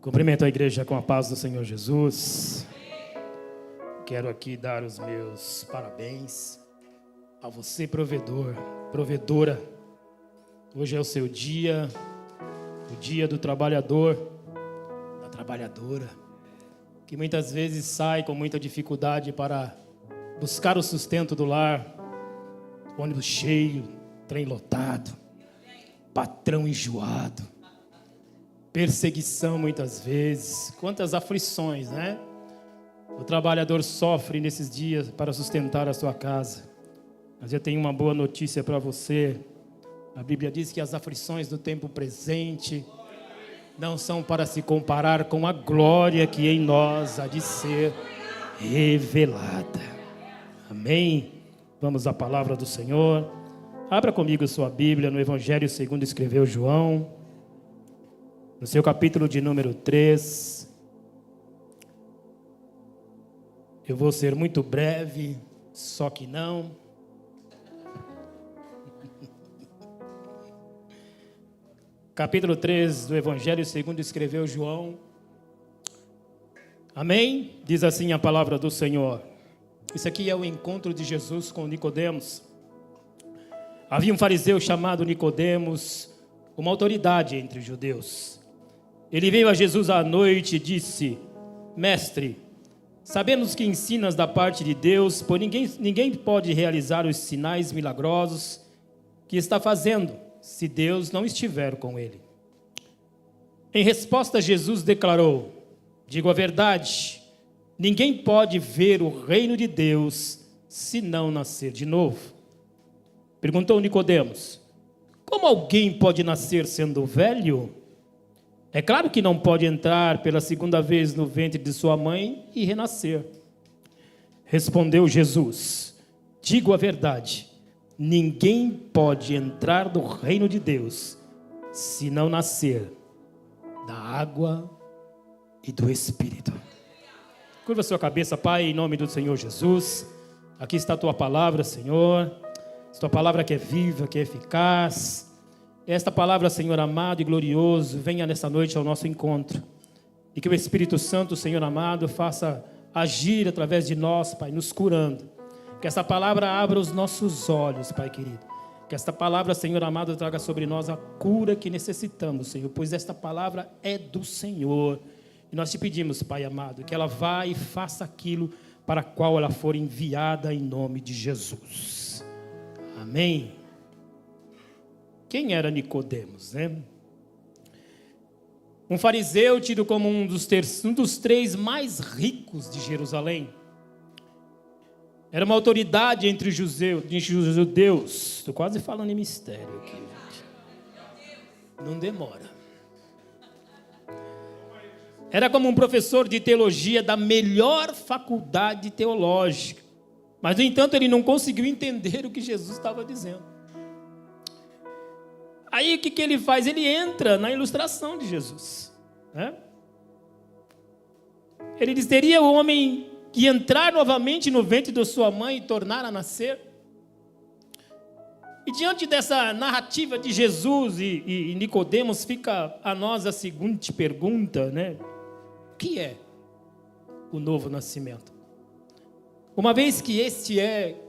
Cumprimento a igreja com a paz do Senhor Jesus. Quero aqui dar os meus parabéns a você, provedor, provedora. Hoje é o seu dia, o dia do trabalhador, da trabalhadora, que muitas vezes sai com muita dificuldade para buscar o sustento do lar, ônibus cheio, trem lotado, patrão enjoado, perseguição muitas vezes, quantas aflições, né? O trabalhador sofre nesses dias para sustentar a sua casa. Mas eu tenho uma boa notícia para você. A Bíblia diz que as aflições do tempo presente não são para se comparar com a glória que em nós há de ser revelada. Amém? Vamos à palavra do Senhor. Abra comigo sua Bíblia no Evangelho segundo escreveu João, no seu capítulo de número 3. Eu vou ser muito breve, só que não. Capítulo 3 do Evangelho segundo escreveu João. Amém? Diz assim a palavra do Senhor. Isso aqui é o encontro de Jesus com Nicodemos. Havia um fariseu chamado Nicodemos, uma autoridade entre os judeus. Ele veio a Jesus à noite e disse: Mestre, sabemos que ensinas da parte de Deus, pois ninguém pode realizar os sinais milagrosos que está fazendo, se Deus não estiver com ele. Em resposta, Jesus declarou: digo a verdade, ninguém pode ver o reino de Deus se não nascer de novo. Perguntou Nicodemos: como alguém pode nascer sendo velho? É claro que não pode entrar pela segunda vez no ventre de sua mãe e renascer. Respondeu Jesus: digo a verdade, ninguém pode entrar no reino de Deus se não nascer da água e do Espírito. Curva sua cabeça, Pai, em nome do Senhor Jesus. Aqui está a tua palavra, Senhor. Tua palavra que é viva, que é eficaz. Esta palavra, Senhor amado e glorioso, venha nessa noite ao nosso encontro. E que o Espírito Santo, Senhor amado, faça agir através de nós, Pai, nos curando. Que essa palavra abra os nossos olhos, Pai querido. Que esta palavra, Senhor amado, traga sobre nós a cura que necessitamos, Senhor. Pois esta palavra é do Senhor. E nós te pedimos, Pai amado, que ela vá e faça aquilo para qual ela for enviada em nome de Jesus. Amém. Quem era Nicodemos, né? Um fariseu tido como um dos três mais ricos de Jerusalém. Era uma autoridade entre os judeus. Estou quase falando em mistério aqui, gente. Não demora. Era como um professor de teologia da melhor faculdade teológica. Mas, no entanto, ele não conseguiu entender o que Jesus estava dizendo. Aí o que ele faz? Ele entra na ilustração de Jesus, né? Ele diz: teria o homem que entrar novamente no ventre da sua mãe e tornar a nascer? E diante dessa narrativa de Jesus e Nicodemos, fica a nós a seguinte pergunta, né? O que é o novo nascimento? Uma vez que este é,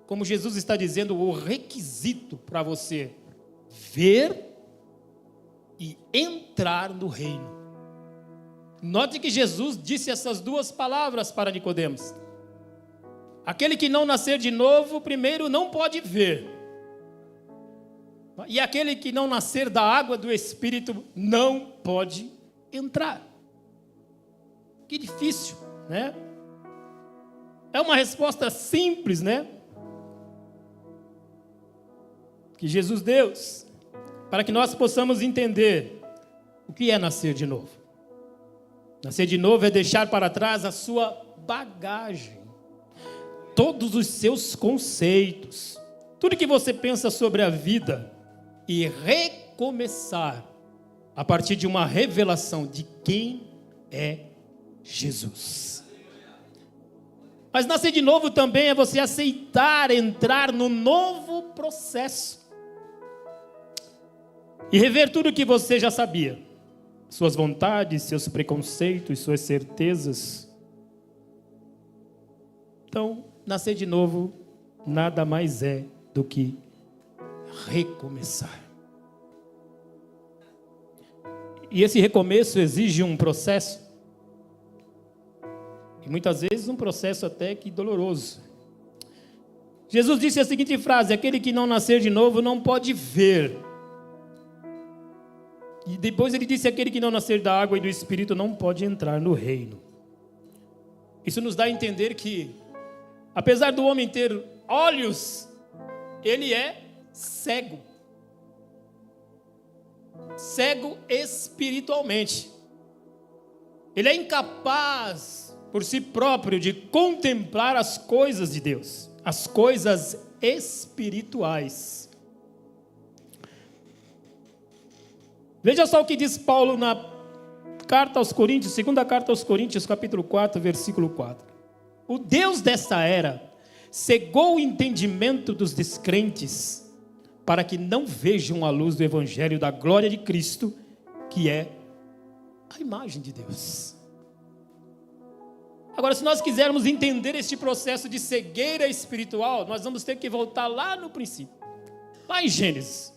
como Jesus está dizendo, o requisito para você ver e entrar no reino. Note que Jesus disse essas duas palavras para Nicodemos. Aquele que não nascer de novo, primeiro não pode ver. E aquele que não nascer da água do Espírito não pode entrar. Que difícil, né? É uma resposta simples, né? Que Jesus deu, para que nós possamos entender o que é nascer de novo. Nascer de novo é deixar para trás a sua bagagem, todos os seus conceitos, tudo que você pensa sobre a vida e recomeçar a partir de uma revelação de quem é Jesus. Mas nascer de novo também é você aceitar entrar no novo processo e rever tudo o que você já sabia. suas vontades, seus preconceitos, suas certezas. Então, nascer de novo nada mais é do que recomeçar. E esse recomeço exige um processo, e muitas vezes um processo até que doloroso. Jesus disse a seguinte frase: aquele que não nascer de novo não pode ver. E depois ele disse: aquele que não nascer da água e do Espírito não pode entrar no reino. Isso nos dá a entender que, apesar do homem ter olhos, ele é cego. Cego espiritualmente. Ele é incapaz por si próprio de contemplar as coisas de Deus, as coisas espirituais. Veja só o que diz Paulo na carta aos Coríntios, segunda carta aos Coríntios, capítulo 4, versículo 4. O Deus desta era cegou o entendimento dos descrentes, para que não vejam a luz do evangelho da glória de Cristo, que é a imagem de Deus. Agora, se nós quisermos entender este processo de cegueira espiritual, nós vamos ter que voltar lá no princípio, lá em Gênesis.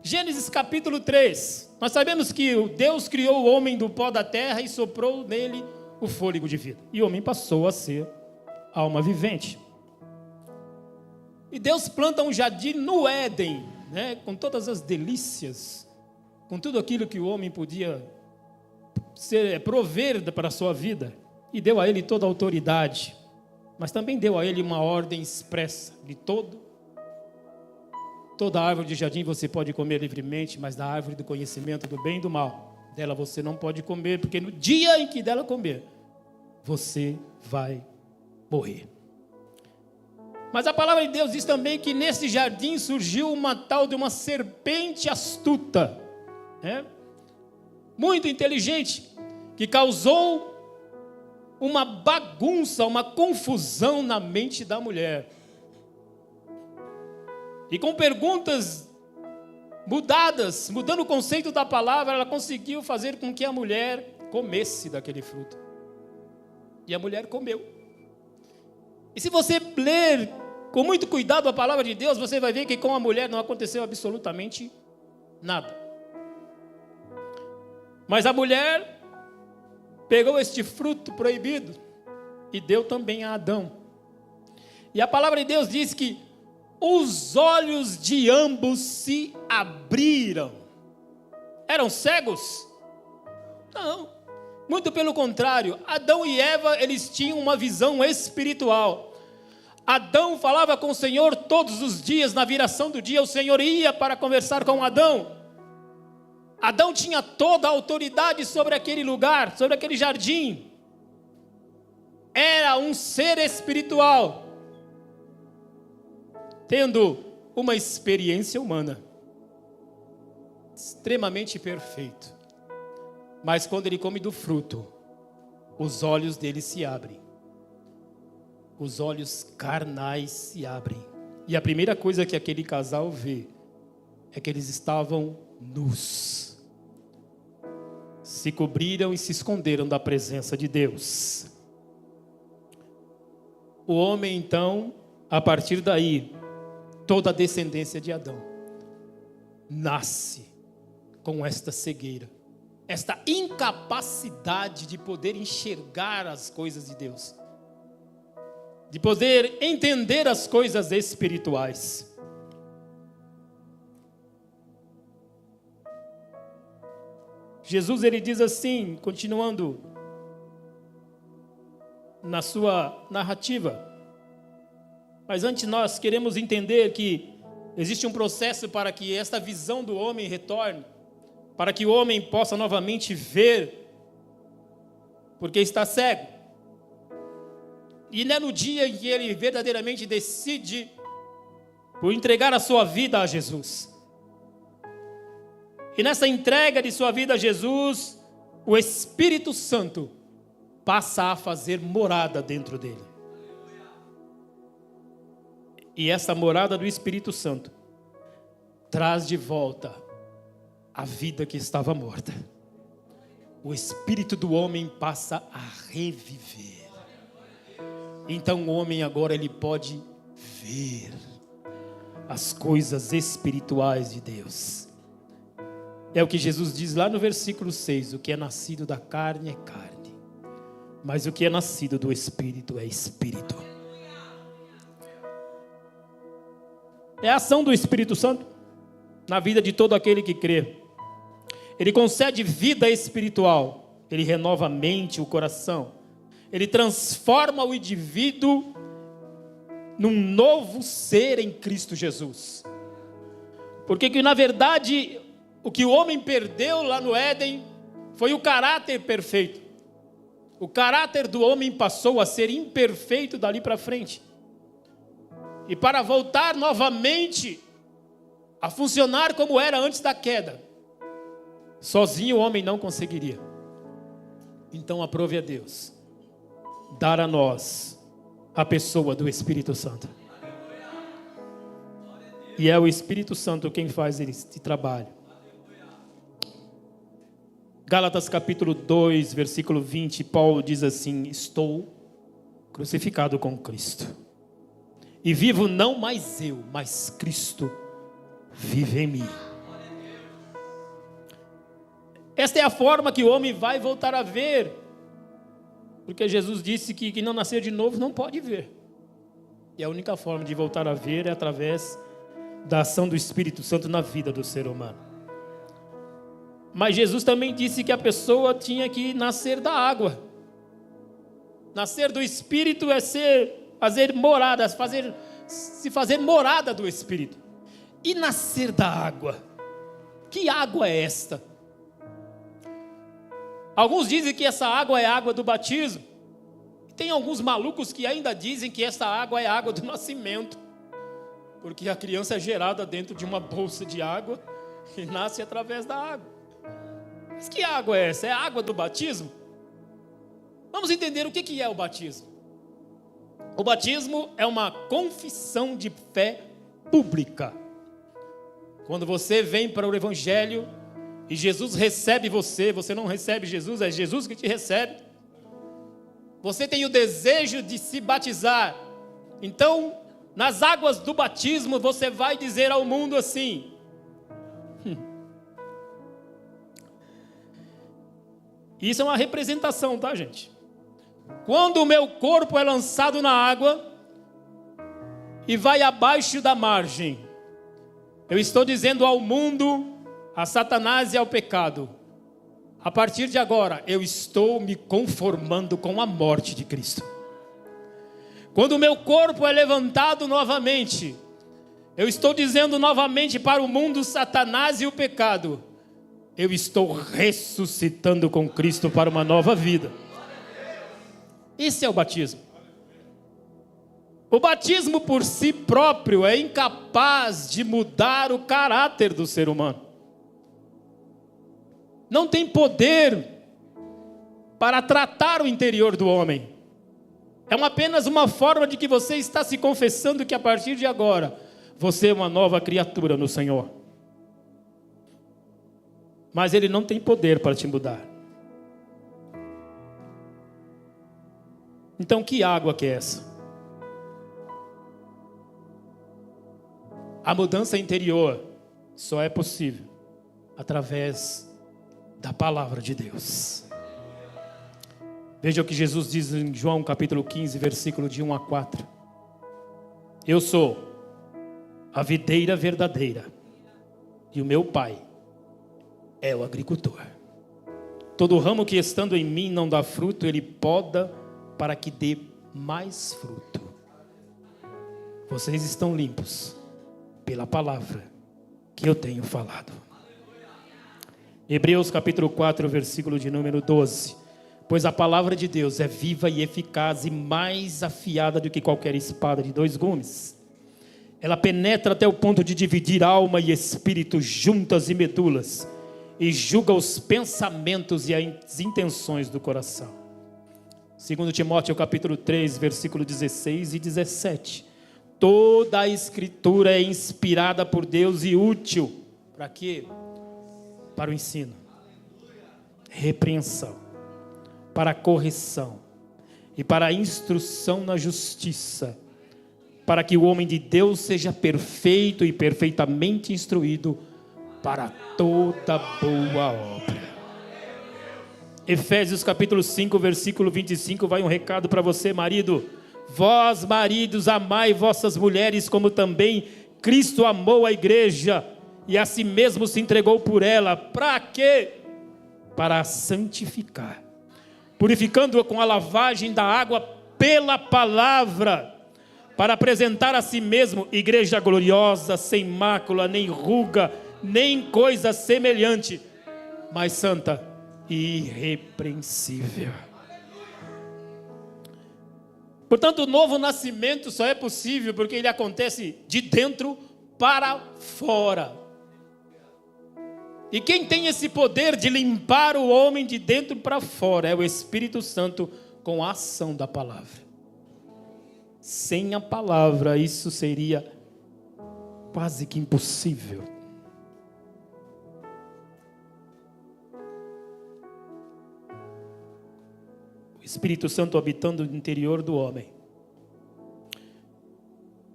Gênesis capítulo 3, nós sabemos que Deus criou o homem do pó da terra e soprou nele o fôlego de vida. E o homem passou a ser alma vivente. E Deus planta um jardim no Éden, né, com todas as delícias, com tudo aquilo que o homem podia prover para a sua vida. E deu a ele toda a autoridade, mas também deu a ele uma ordem expressa de toda árvore de jardim você pode comer livremente, mas da árvore do conhecimento do bem e do mal, dela você não pode comer, porque no dia em que dela comer, você vai morrer. Mas a palavra de Deus diz também que nesse jardim surgiu uma tal de uma serpente astuta, né? Muito inteligente, que causou uma bagunça, uma confusão na mente da mulher. E com perguntas mudadas, mudando o conceito da palavra, ela conseguiu fazer com que a mulher comesse daquele fruto. E a mulher comeu. E se você ler com muito cuidado a palavra de Deus, você vai ver que com a mulher não aconteceu absolutamente nada. Mas a mulher pegou este fruto proibido e deu também a Adão. E a palavra de Deus diz que os olhos de ambos se abriram. Eram cegos? Não. Muito pelo contrário, Adão e Eva, eles tinham uma visão espiritual. Adão falava com o Senhor todos os dias, na viração do dia, o Senhor ia para conversar com Adão. Adão tinha toda a autoridade sobre aquele lugar, sobre aquele jardim. Era um ser espiritual, tendo uma experiência humana, extremamente perfeito. Mas quando ele come do fruto, os olhos dele se abrem. Os olhos carnais se abrem. E a primeira coisa que aquele casal vê é que eles estavam nus. Se cobriram e se esconderam da presença de Deus. O homem, então, a partir daí, toda a descendência de Adão, nasce com esta cegueira, esta incapacidade de poder enxergar as coisas de Deus, de poder entender as coisas espirituais. Jesus, ele diz assim, continuando na sua narrativa, mas antes nós queremos entender que existe um processo para que esta visão do homem retorne, para que o homem possa novamente ver, porque está cego. E não é no dia em que ele verdadeiramente decide por entregar a sua vida a Jesus. E nessa entrega de sua vida a Jesus, o Espírito Santo passa a fazer morada dentro dele. E essa morada do Espírito Santo traz de volta a vida que estava morta. o espírito do homem passa a reviver. Então o homem agora ele pode ver as coisas espirituais de Deus. É o que Jesus diz lá no versículo 6, o que é nascido da carne é carne, mas o que é nascido do Espírito é Espírito. É a ação do Espírito Santo na vida de todo aquele que crê. Ele concede vida espiritual, ele renova a mente, o coração, ele transforma o indivíduo num novo ser em Cristo Jesus. Porque que na verdade o que o homem perdeu lá no Éden foi o caráter perfeito. O caráter do homem passou a ser imperfeito dali para frente. E para voltar novamente a funcionar como era antes da queda, sozinho o homem não conseguiria. Então aprove a Deus dar a nós a pessoa do Espírito Santo. E é o Espírito Santo quem faz esse trabalho. Gálatas capítulo 2, versículo 20, Paulo diz assim: estou crucificado com Cristo. E vivo não mais eu, mas Cristo vive em mim. Esta é a forma que o homem vai voltar a ver. Porque Jesus disse que quem não nascer de novo não pode ver. E a única forma de voltar a ver é através da ação do Espírito Santo na vida do ser humano. Mas Jesus também disse que a pessoa tinha que nascer da água. Nascer do Espírito é fazer morada, se fazer morada do Espírito. E nascer da água? Que água é esta? Alguns dizem que essa água é a água do batismo. Tem alguns malucos que ainda dizem que essa água é a água do nascimento. Porque a criança é gerada dentro de uma bolsa de água e nasce através da água. Mas que água é essa? É a água do batismo? Vamos entender o que é o batismo. O batismo é uma confissão de fé pública. Quando você vem para o Evangelho e Jesus recebe você, você não recebe Jesus, é Jesus que te recebe. Você tem o desejo de se batizar. Então, nas águas do batismo, você vai dizer ao mundo assim: isso é uma representação, tá, gente? Quando o meu corpo é lançado na água e vai abaixo da margem, eu estou dizendo ao mundo, a Satanás e ao pecado: a partir de agora, eu estou me conformando com a morte de Cristo. Quando o meu corpo é levantado novamente, eu estou dizendo novamente para o mundo, Satanás e o pecado: eu estou ressuscitando com Cristo para uma nova vida. Esse é o batismo. O batismo por si próprio é incapaz de mudar o caráter do ser humano. Não tem poder para tratar o interior do homem. É apenas uma forma de que você está se confessando que a partir de agora você é uma nova criatura no Senhor. Mas ele não tem poder para te mudar. Então que água que é essa? A mudança interior só é possível através da palavra de Deus. Veja o que Jesus diz em João capítulo 15, versículo de 1 a 4. Eu sou a videira verdadeira e o meu Pai é o agricultor. Todo ramo que estando em mim não dá fruto, ele poda para que dê mais fruto. Vocês estão limpos pela palavra que eu tenho falado. Hebreus capítulo 4, versículo de número 12. Pois a palavra de Deus é viva e eficaz e mais afiada do que qualquer espada de 2 gumes. Ela penetra até o ponto de dividir alma e espírito, juntas e medulas, e julga os pensamentos e as intenções do coração. 2 Timóteo capítulo 3, versículo 16 e 17. Toda a escritura é inspirada por Deus e útil. Para quê? Para o ensino. repreensão, para a correção e para a instrução na justiça, para que o homem de Deus seja perfeito e perfeitamente instruído para toda boa obra. Efésios capítulo 5, versículo 25, vai um recado para você, marido. Vós, maridos, amai vossas mulheres, como também Cristo amou a igreja e a si mesmo se entregou por ela. Para quê? Para a santificar, purificando-a com a lavagem da água pela palavra, para apresentar a si mesmo igreja gloriosa, sem mácula, nem ruga, nem coisa semelhante, mas santa e irrepreensível. Portanto, o novo nascimento só é possível porque ele acontece de dentro para fora. E quem tem esse poder de limpar o homem de dentro para fora é o Espírito Santo, com a ação da palavra. Sem a palavra, isso seria quase que impossível. O Espírito Santo habitando no interior do homem.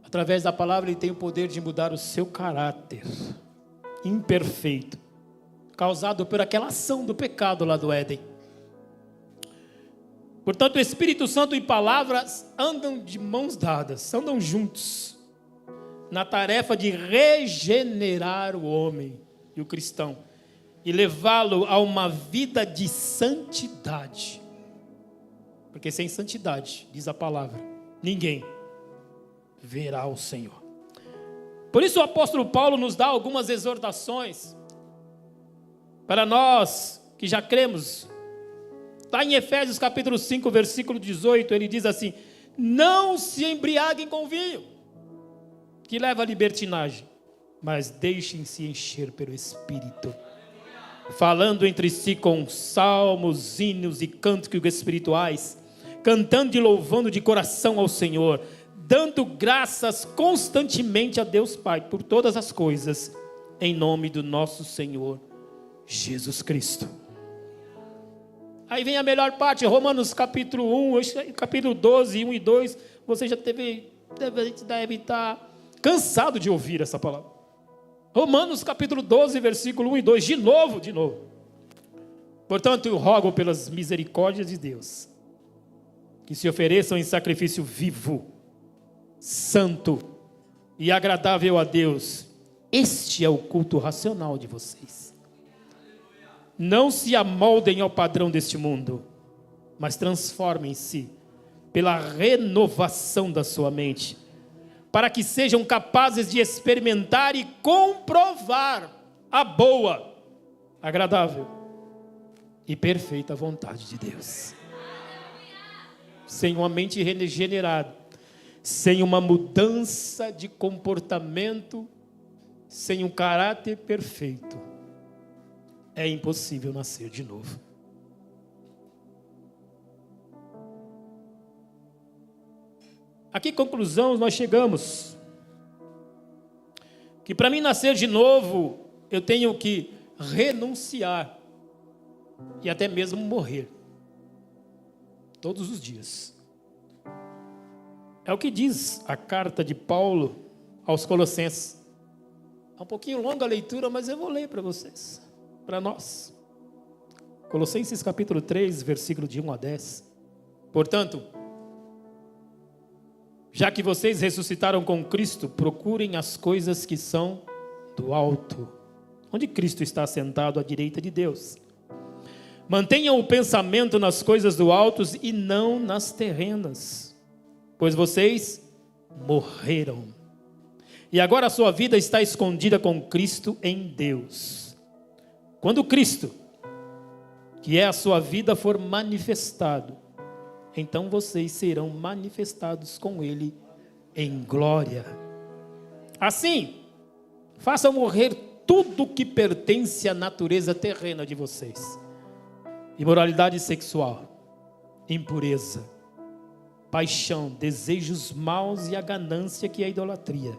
Através da palavra ele tem o poder de mudar o seu caráter imperfeito, causado por aquela ação do pecado lá do Éden. Portanto, o Espírito Santo e palavras andam de mãos dadas, andam juntos, na tarefa de regenerar o homem e o cristão, e levá-lo a uma vida de santidade. Porque sem santidade, diz a palavra, ninguém verá o Senhor. Por isso o apóstolo Paulo nos dá algumas exortações para nós que já cremos. Está em Efésios capítulo 5, versículo 18, ele diz assim: não se embriaguem com vinho, que leva à libertinagem, mas deixem-se encher pelo Espírito, falando entre si com salmos, hinos e cânticos espirituais, cantando e louvando de coração ao Senhor, dando graças constantemente a Deus Pai por todas as coisas, em nome do nosso Senhor Jesus Cristo. Aí vem a melhor parte, Romanos capítulo 1, capítulo 12, 1 e 2, você já deve estar cansado de ouvir essa palavra. Romanos capítulo 12, versículo 1 e 2, de novo. Portanto, eu rogo pelas misericórdias de Deus, que se ofereçam em sacrifício vivo, santo e agradável a Deus. Este é o culto racional de vocês. Não se amoldem ao padrão deste mundo, mas transformem-se pela renovação da sua mente, para que sejam capazes de experimentar e comprovar a boa, agradável e perfeita vontade de Deus. Sem uma mente regenerada, sem uma mudança de comportamento, sem um caráter perfeito, é impossível nascer de novo. A que conclusão nós chegamos? Que para mim nascer de novo, eu tenho que renunciar e até mesmo morrer, todos os dias. É o que diz a carta de Paulo aos Colossenses. É um pouquinho longa a leitura, mas eu vou ler para vocês, para nós. Colossenses capítulo 3, versículo de 1 a 10. Portanto, já que vocês ressuscitaram com Cristo, procurem as coisas que são do alto, onde Cristo está sentado à direita de Deus. Mantenham o pensamento nas coisas do alto e não nas terrenas, pois vocês morreram. E agora a sua vida está escondida com Cristo em Deus. Quando Cristo, que é a sua vida, for manifestado, então vocês serão manifestados com Ele em glória. Assim, façam morrer tudo que pertence à natureza terrena de vocês: imoralidade sexual, impureza, paixão, desejos maus e a ganância, que é a idolatria.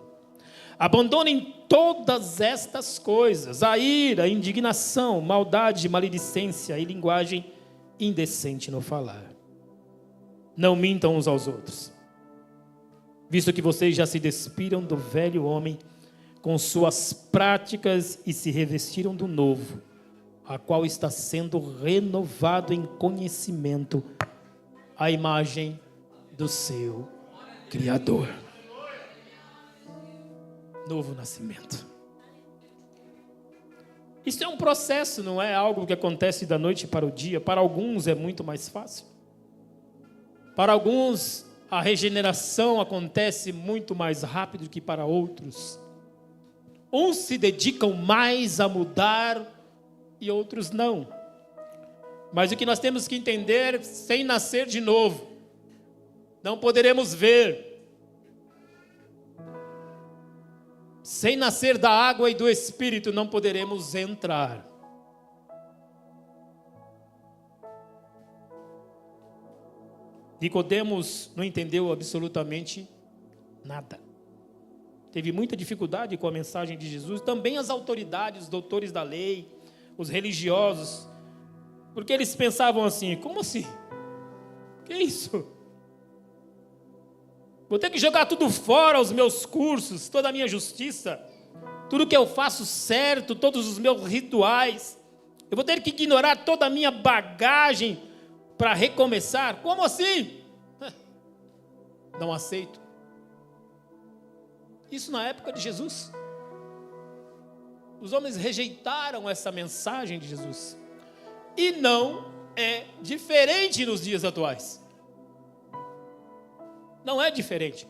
Abandonem todas estas coisas: a ira, a indignação, maldade, maledicência e linguagem indecente no falar. Não mintam uns aos outros, visto que vocês já se despiram do velho homem com suas práticas e se revestiram do novo, a qual está sendo renovado em conhecimento, à imagem do seu Criador. Novo nascimento. Isso é um processo, não é algo que acontece da noite para o dia. Para alguns é muito mais fácil. Para alguns a regeneração acontece muito mais rápido que para outros. Uns se dedicam mais a mudar e outros não. Mas o que nós temos que entender, sem nascer de novo, não poderemos ver. Sem nascer da água e do Espírito, não poderemos entrar. Nicodemos não entendeu absolutamente nada. Teve muita dificuldade com a mensagem de Jesus. Também as autoridades, os doutores da lei, os religiosos. Porque eles pensavam assim: como assim? Que isso? Vou ter que jogar tudo fora, os meus cursos, toda a minha justiça, tudo que eu faço certo, todos os meus rituais. Eu vou ter que ignorar toda a minha bagagem para recomeçar? Como assim? Não aceito. Isso na época de Jesus. Os homens rejeitaram essa mensagem de Jesus. E não é diferente nos dias atuais. Não é diferente.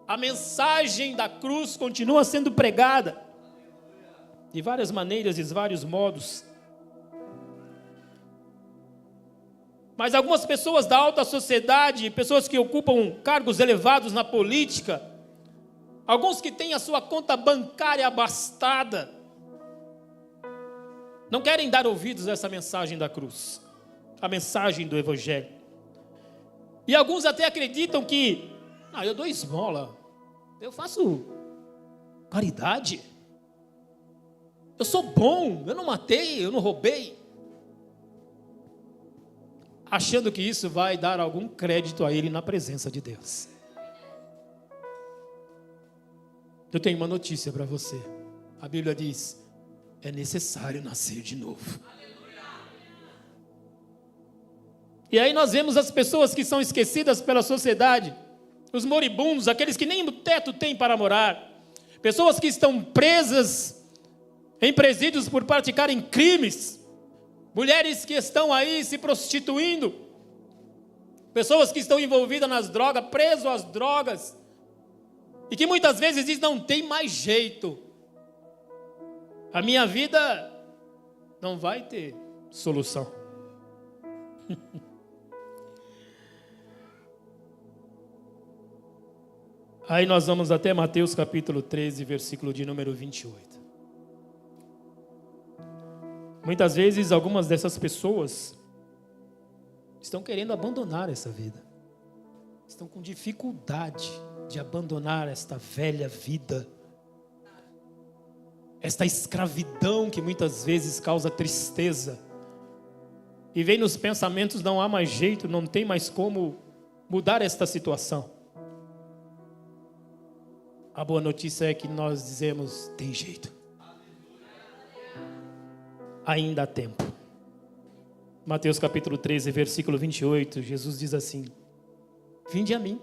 A mensagem da cruz continua sendo pregada de várias maneiras, de vários modos. Mas algumas pessoas da alta sociedade, pessoas que ocupam cargos elevados na política, alguns que têm a sua conta bancária abastada, não querem dar ouvidos a essa mensagem da cruz, a mensagem do Evangelho. E alguns até acreditam que, eu dou esmola, eu faço caridade, eu sou bom, eu não matei, eu não roubei, achando que isso vai dar algum crédito a ele na presença de Deus. Eu tenho uma notícia para você. A Bíblia diz: é necessário nascer de novo. E aí nós vemos as pessoas que são esquecidas pela sociedade, os moribundos, aqueles que nem o teto têm para morar, pessoas que estão presas em presídios por praticarem crimes, mulheres que estão aí se prostituindo, pessoas que estão envolvidas nas drogas, presos às drogas, e que muitas vezes dizem: não tem mais jeito, a minha vida não vai ter solução. Aí nós vamos até Mateus capítulo 13, versículo de número 28. Muitas vezes algumas dessas pessoas estão querendo abandonar essa vida. Estão com dificuldade de abandonar esta velha vida. Esta escravidão que muitas vezes causa tristeza. E vem nos pensamentos: não há mais jeito, não tem mais como mudar esta situação. A boa notícia é que nós dizemos: tem jeito. Ainda há tempo. Mateus capítulo 13, versículo 28, Jesus diz assim: vinde a mim,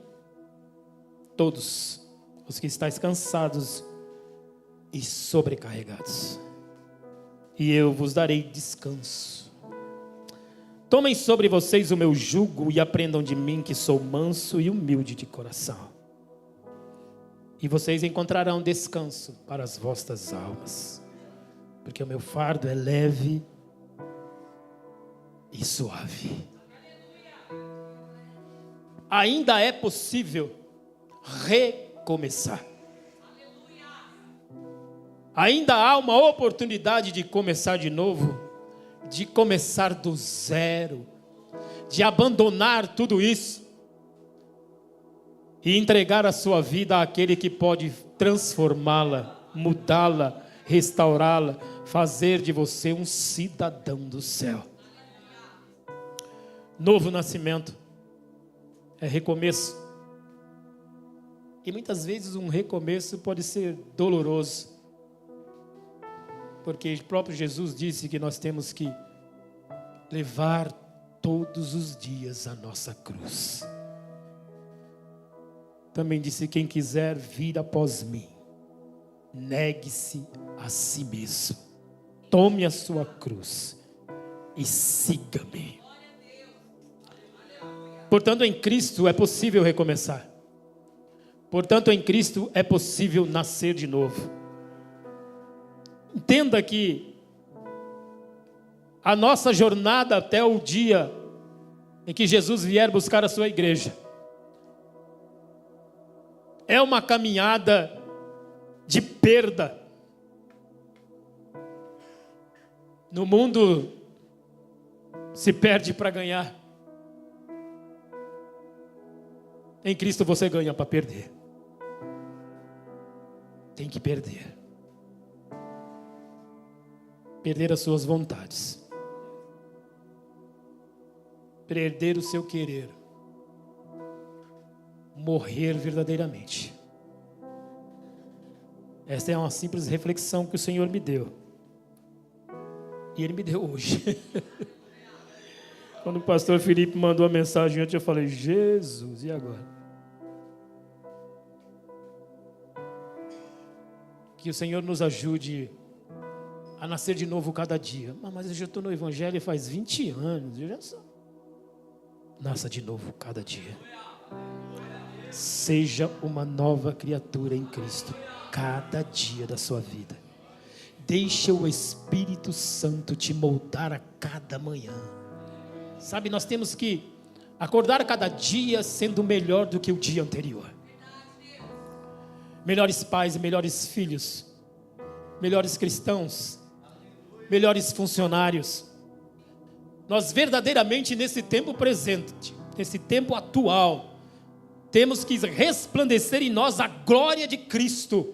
todos os que estáis cansados e sobrecarregados, e eu vos darei descanso. Tomem sobre vocês o meu jugo e aprendam de mim, que sou manso e humilde de coração, e vocês encontrarão descanso para as vossas almas, porque o meu fardo é leve e suave. Ainda é possível recomeçar. Ainda há uma oportunidade de começar de novo, de começar do zero, de abandonar tudo isso. e entregar a sua vida àquele que pode transformá-la, mudá-la, restaurá-la, fazer de você um cidadão do céu. Novo nascimento é recomeço. E muitas vezes um recomeço pode ser doloroso, porque o próprio Jesus disse que nós temos que levar todos os dias a nossa cruz. Também disse: quem quiser vir após mim, negue-se a si mesmo, tome a sua cruz e siga-me. Portanto, em Cristo é possível recomeçar. Portanto, em Cristo é possível nascer de novo. Entenda que a nossa jornada até o dia em que Jesus vier buscar a sua igreja é uma caminhada de perda. No mundo se perde para ganhar. Em Cristo você ganha para perder. Tem que perder. Perder as suas vontades. Perder o seu querer. Morrer verdadeiramente. Esta é uma simples reflexão que o Senhor me deu. E Ele me deu hoje. Quando o pastor Felipe mandou a mensagem antes, eu falei: Jesus, e agora? Que o Senhor nos ajude a nascer de novo cada dia. Mas eu já estou no Evangelho faz 20 anos. Eu já sou. Nasça de novo cada dia. Seja uma nova criatura em Cristo cada dia da sua vida. Deixa o Espírito Santo te moldar a cada manhã. Sabe, nós temos que acordar cada dia sendo melhor do que o dia anterior. Melhores pais, melhores filhos, melhores cristãos, melhores funcionários. Nós verdadeiramente nesse tempo presente, nesse tempo atual, temos que resplandecer em nós a glória de Cristo,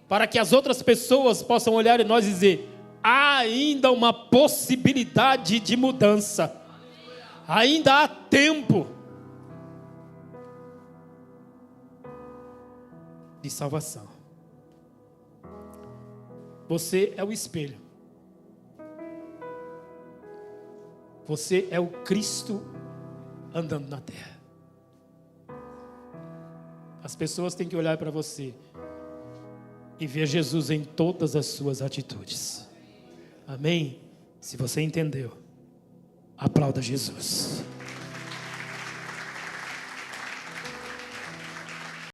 para que as outras pessoas possam olhar em nós e dizer: há ainda uma possibilidade de mudança, ainda há tempo de salvação. Você é o espelho. Você é o Cristo andando na terra. As pessoas têm que olhar para você e ver Jesus em todas as suas atitudes. Amém? Se você entendeu, aplauda Jesus.